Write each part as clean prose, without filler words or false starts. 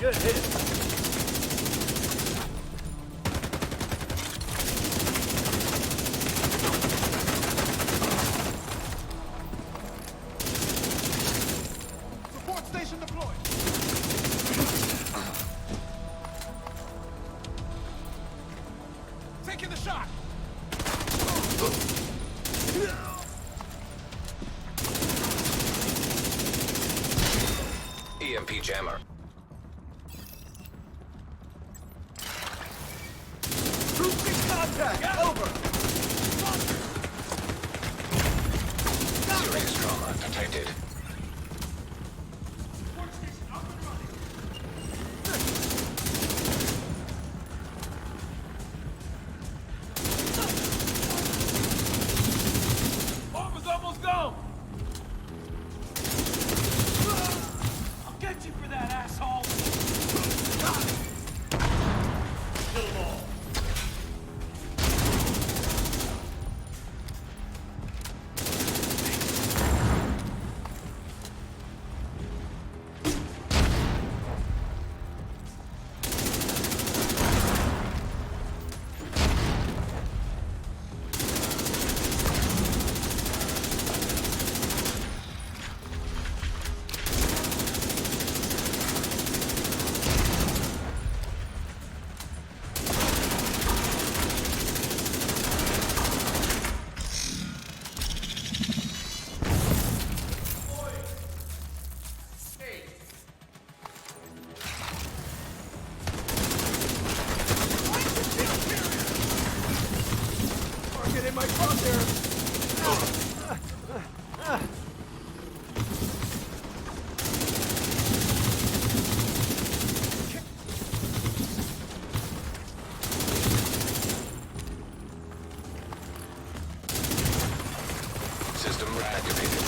Good hit. Support station deployed. Taking the shot. EMP jammer. Troops in contact. Over. Serious trauma detected. Bomb is almost gone. I'll get you for that, asshole. Kill them all. Target in my crosshairs. System reactivated.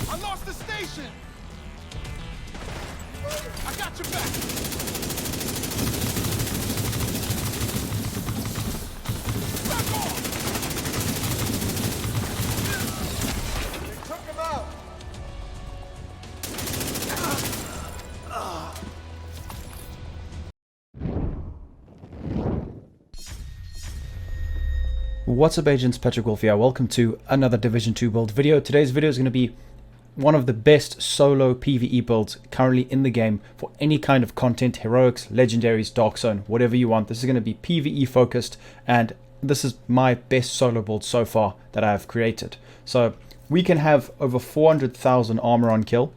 I lost the station. I got your back. Back off. They took him out. What's up agents, Patrick Wolf here. Welcome to another Division 2 build video. Today's video is going to be one of the best solo PvE builds currently in the game for any kind of content, heroics, legendaries, dark zone, whatever you want. This is going to be PvE focused, and this is my best solo build so far that I have created. So we can have over 400,000 armor on kill,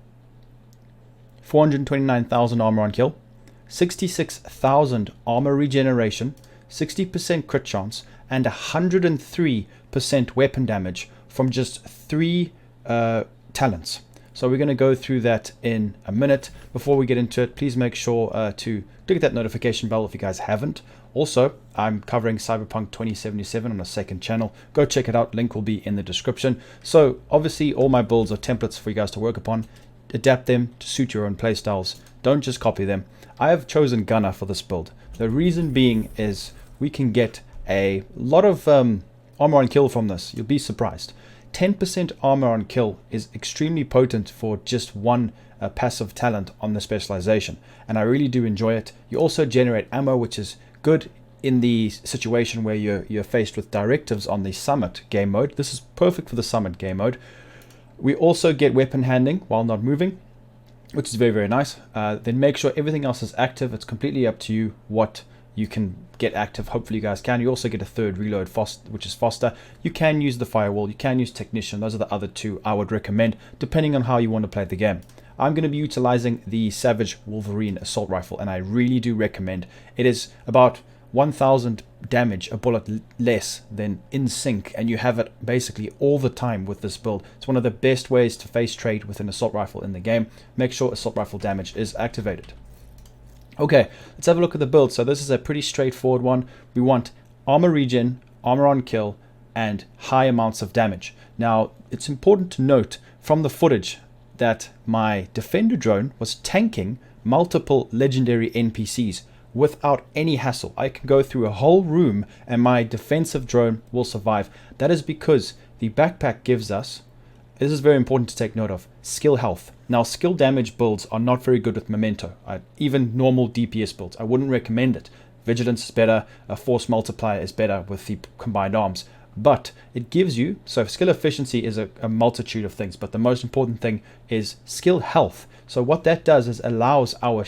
429,000 armor on kill, 66,000 armor regeneration, 60% crit chance, and 103% weapon damage from just 3 talents. So we're going to go through that in a minute. Before we get into it, please make sure to click that notification bell if you guys haven't. Also, I'm covering Cyberpunk 2077 on a second channel. Go check it out. Link will be in the description. So obviously all my builds are templates for you guys to work upon. Adapt them to suit your own playstyles. Don't just copy them. I have chosen Gunner for this build. The reason being is we can get a lot of armor on kill from this. You'll be surprised. 10% armor on kill is extremely potent for just one passive talent on the specialization, and I really do enjoy it. You also generate ammo, which is good in the situation where you're faced with directives on the summit game mode. This is perfect for the summit game mode. We also get weapon handling while not moving, which is very, very nice. Then make sure everything else is active. It's completely up to you what you can get active. Hopefully you guys can. You also get a third reload, which is faster. You can use the firewall. You can use technician. Those are the other two I would recommend, depending on how you want to play the game. I'm going to be utilizing the Savage Wolverine assault rifle, and I really do recommend. It is about 1000 damage a bullet less than in sync, and you have it basically all the time with this build. It's one of the best ways to face trade with an assault rifle in the game. Make sure assault rifle damage is activated. Okay, let's have a look at the build. So this is a pretty straightforward one. We want armor regen, armor on kill, and high amounts of damage. Now, it's important to note from the footage that my defender drone was tanking multiple legendary NPCs without any hassle. I can go through a whole room and my defensive drone will survive. That is because the backpack gives us, this is very important to take note of, skill health. Now, skill damage builds are not very good with Memento. Even normal DPS builds, I wouldn't recommend it. Vigilance is better, a force multiplier is better with the combined arms. But it gives you, so skill efficiency is a multitude of things, but the most important thing is skill health. So what that does is allows our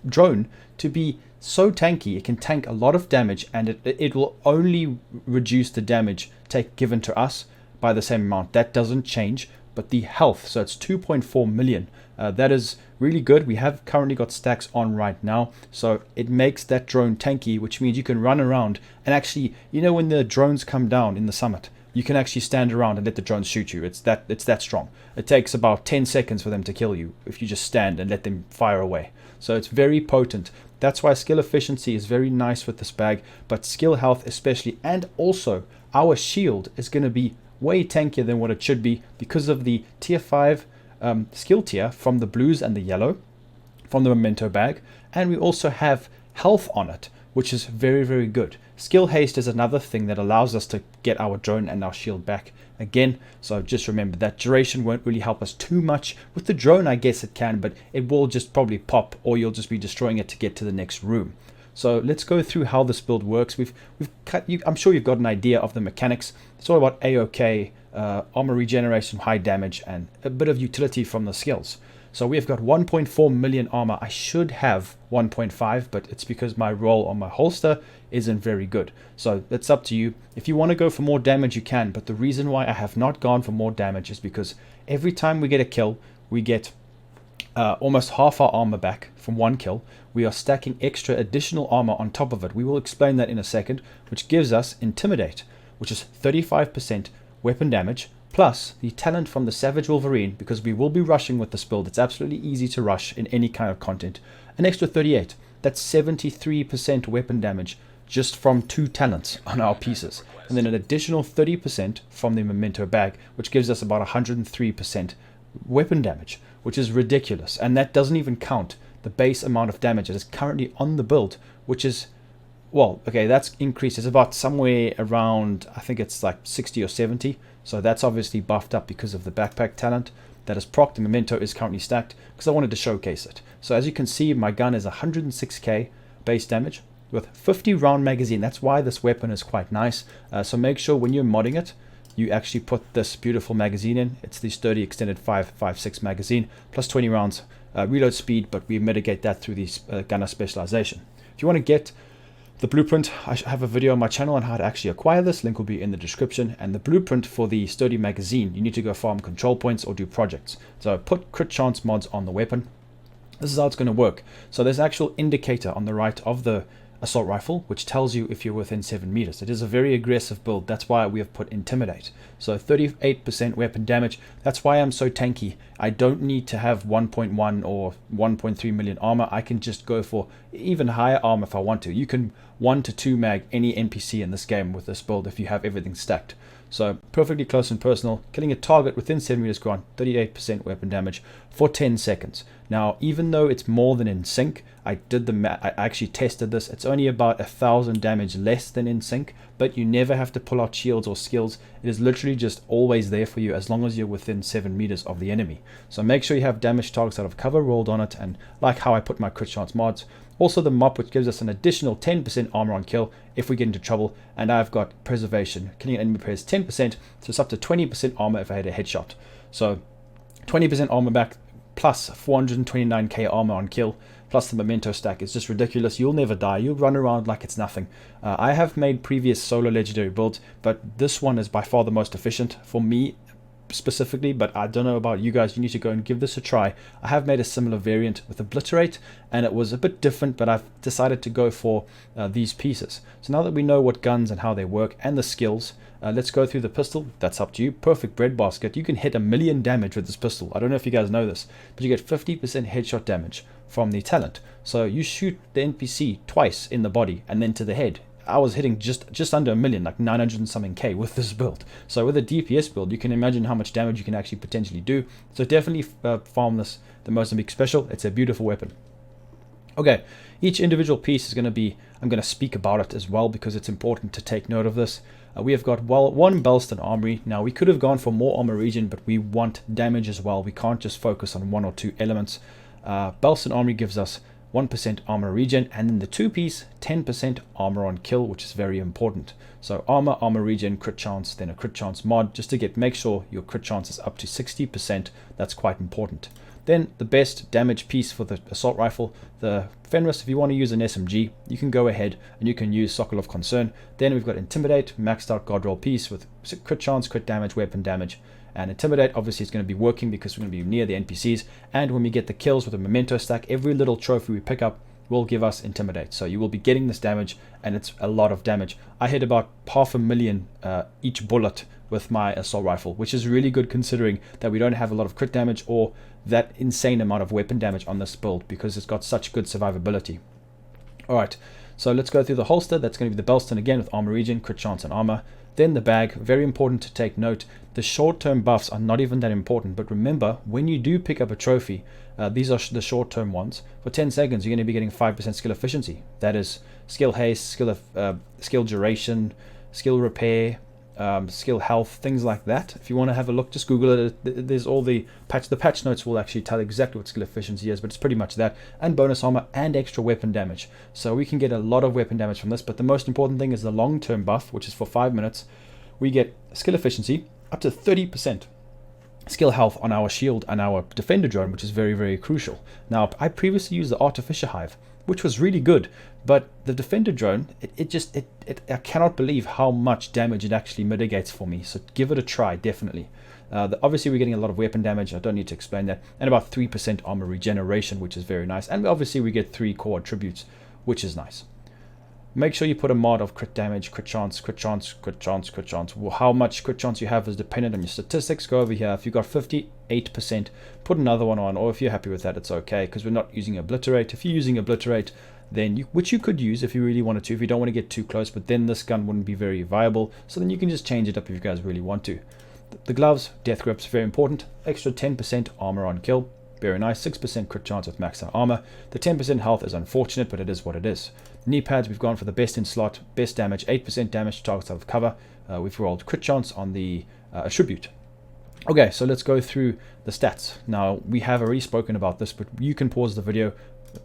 drone to be so tanky, it can tank a lot of damage, and it will only reduce the damage given to us by the same amount. That doesn't change, but the health, so it's 2.4 million. That is really good. We have currently got stacks on right now, so it makes that drone tanky, which means you can run around and actually, you know, when the drones come down in the summit, you can actually stand around and let the drones shoot you. It's that strong. It takes about 10 seconds for them to kill you if you just stand and let them fire away. So it's very potent. That's why skill efficiency is very nice with this bag, but skill health especially, and also our shield is going to be way tankier than what it should be because of the tier 5 skill tier from the blues and the yellow from the Memento bag, and we also have health on it, which is very, very good. Skill haste is another thing that allows us to get our drone and our shield back again. So just remember that duration won't really help us too much. With the drone, I guess it can, but it will just probably pop, or you'll just be destroying it to get to the next room. So let's go through how this build works. I'm sure you've got an idea of the mechanics. It's all about AOK, armor regeneration, high damage, and a bit of utility from the skills. So we've got 1.4 million armor. I should have 1.5, but it's because my roll on my holster isn't very good. So it's up to you. If you want to go for more damage, you can. But the reason why I have not gone for more damage is because every time we get a kill, we get almost half our armor back from one kill. We are stacking extra additional armor on top of it. We will explain that in a second, which gives us Intimidate, which is 35% weapon damage, plus the talent from the Savage Wolverine, because we will be rushing with this build. It's absolutely easy to rush in any kind of content. An extra 38. That's 73% weapon damage just from 2 talents on our pieces. And then an additional 30% from the Memento bag, which gives us about 103% weapon damage, which is ridiculous. And that doesn't even count the base amount of damage that is currently on the build, which is, well, okay, that's increased. It's about somewhere around, I think it's like 60 or 70. So that's obviously buffed up because of the backpack talent that is procced. The Memento is currently stacked because I wanted to showcase it. So as you can see, my gun is 106k base damage with 50 round magazine. That's why this weapon is quite nice. So make sure when you're modding it, you actually put this beautiful magazine in. It's the sturdy extended 5.56 magazine plus 20 rounds reload speed, but we mitigate that through the gunner specialization. If you want to get the blueprint, I have a video on my channel on how to actually acquire this. Link will be in the description. And the blueprint for the sturdy magazine, you need to go farm control points or do projects. So put crit chance mods on the weapon. This is how it's going to work. So there's an actual indicator on the right of the assault rifle, which tells you if you're within 7 meters. It is a very aggressive build. That's why we have put Intimidate. So 38% weapon damage. That's why I'm so tanky. I don't need to have 1.1 or 1.3 million armor. I can just go for even higher armor if I want to. You can 1 to 2 mag any NPC in this game with this build if you have everything stacked. So perfectly close and personal, killing a target within 7 meters ground, 38% weapon damage for 10 seconds. Now, even though it's more than in sync, I actually tested this. It's only about 1,000 damage less than in sync, but you never have to pull out shields or skills. It is literally just always there for you as long as you're within 7 meters of the enemy. So make sure you have damaged targets out of cover rolled on it, and like how I put my crit chance mods. Also the mop, which gives us an additional 10% armor on kill if we get into trouble, and I've got preservation. Killing an enemy pairs 10%, so it's up to 20% armor if I had a headshot. So 20% armor back plus 429k armor on kill, plus the memento stack is just ridiculous. You'll never die. You'll run around like it's nothing. I have made previous solo legendary builds, but this one is by far the most efficient for me specifically, but I don't know about you guys. You need to go and give this a try. I have made a similar variant with Obliterate, and it was a bit different, but I've decided to go for these pieces. So now that we know what guns and how they work and the skills, let's go through the pistol. That's up to you. Perfect breadbasket. You can hit 1,000,000 damage with this pistol. I don't know if you guys know this, but you get 50% headshot damage from the talent. So you shoot the NPC twice in the body and then to the head. I was hitting just under 1,000,000, like 900 and something K with this build. So with a DPS build, you can imagine how much damage you can actually potentially do. So definitely farm this, the Mozambique Special. It's a beautiful weapon. Okay, each individual piece is going to be, I'm going to speak about it as well because it's important to take note of this. We have got one Belston Armory. Now we could have gone for more armor regen, but we want damage as well. We can't just focus on 1 or 2 elements. Belston Armory gives us 1% armor regen, and then the 2-piece 10% armor on kill, which is very important. So armor regen, crit chance, then a crit chance mod, just to make sure your crit chance is up to 60%. That's quite important. Then the best damage piece for the assault rifle, the Fenris. If you want to use an SMG, you can go ahead and you can use Sockle of Concern. Then we've got Intimidate, maxed out guard roll piece with crit chance, crit damage, weapon damage. And Intimidate obviously is going to be working because we're going to be near the NPCs, and when we get the kills with a memento stack, every little trophy we pick up will give us Intimidate. So you will be getting this damage, and it's a lot of damage. I hit about 500,000 each bullet with my assault rifle, which is really good considering that we don't have a lot of crit damage or that insane amount of weapon damage on this build because it's got such good survivability. Alright, so let's go through the holster. That's going to be the Belston again with armor regen, crit chance and armor. Then the bag, very important to take note. The short-term buffs are not even that important, but remember, when you do pick up a trophy, these are the short-term ones. For 10 seconds, you're going to be getting 5% skill efficiency. That is skill haste, skill duration, skill repair, skill health, things like that. If you want to have a look, just Google it. There's all the patch notes will actually tell exactly what skill efficiency is, but it's pretty much that, and bonus armor and extra weapon damage. So we can get a lot of weapon damage from this, but the most important thing is the long-term buff, which is for 5 minutes. We get skill efficiency up to 30%. Skill health on our shield and our defender drone, which is very, very crucial. Now, I previously used the Artificer Hive, which was really good, but the defender drone, I cannot believe how much damage it actually mitigates for me. So give it a try, definitely. Obviously, we're getting a lot of weapon damage. I don't need to explain that, and about 3% armor regeneration, which is very nice. And obviously, we get 3 core attributes, which is nice. Make sure you put a mod of crit damage, crit chance, crit chance, crit chance, crit chance. Well, how much crit chance you have is dependent on your statistics. Go over here. If you've got 58%, put another one on, or if you're happy with that, it's okay, because we're not using Obliterate. If you're using Obliterate, then which you could use if you really wanted to, if you don't want to get too close, but then this gun wouldn't be very viable. So then you can just change it up if you guys really want to. The gloves, death grips, very important. Extra 10% armor on kill. Very nice. 6% crit chance with maxed out armor. The 10% health is unfortunate, but it is what it is. Knee pads, we've gone for the best in slot, best damage, 8% damage to targets out of cover. We've rolled crit chance on the attribute. Okay, so let's go through the stats. Now, we have already spoken about this, but you can pause the video,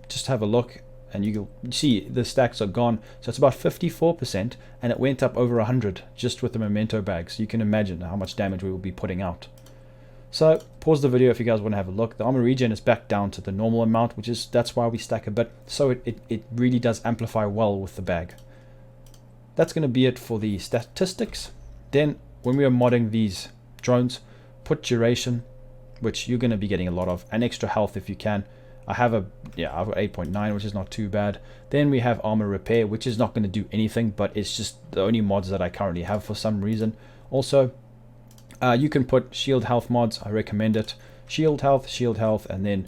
just have a look, and you'll see the stacks are gone. So it's about 54%, and it went up over 100 just with the memento bag. So you can imagine how much damage we will be putting out. So pause the video if you guys want to have a look. The armor regen is back down to the normal amount, that's why we stack a bit. So it really does amplify well with the bag. That's going to be it for the statistics. Then when we are modding these drones, put duration, which you're going to be getting a lot of, and extra health if you can. I have I've got 8.9, which is not too bad. Then we have armor repair, which is not going to do anything, but it's just the only mods that I currently have for some reason. Also, you can put shield health mods. I recommend it. Shield health, and then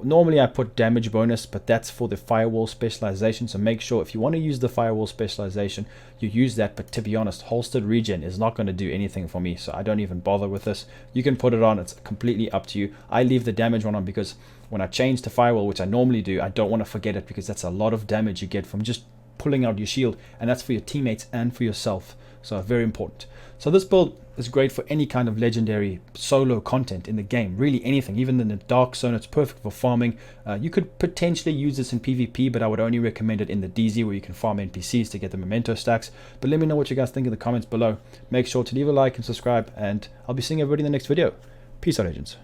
normally I put damage bonus, but that's for the firewall specialization. So make sure if you want to use the firewall specialization, you use that. But to be honest, holstered regen is not going to do anything for me, so I don't even bother with this. You can put it on, it's completely up to you. I leave the damage one on because when I change to firewall, which I normally do, I don't want to forget it, because that's a lot of damage you get from just pulling out your shield, and that's for your teammates and for yourself. So very important. So this build is great for any kind of legendary solo content in the game, really anything. Even in the dark zone, it's perfect for farming. You could potentially use this in PvP, but I would only recommend it in the DZ, where you can farm NPCs to get the memento stacks. But let me know what you guys think in the comments below. Make sure to leave a like and subscribe, and I'll be seeing everybody in the next video. Peace out, agents.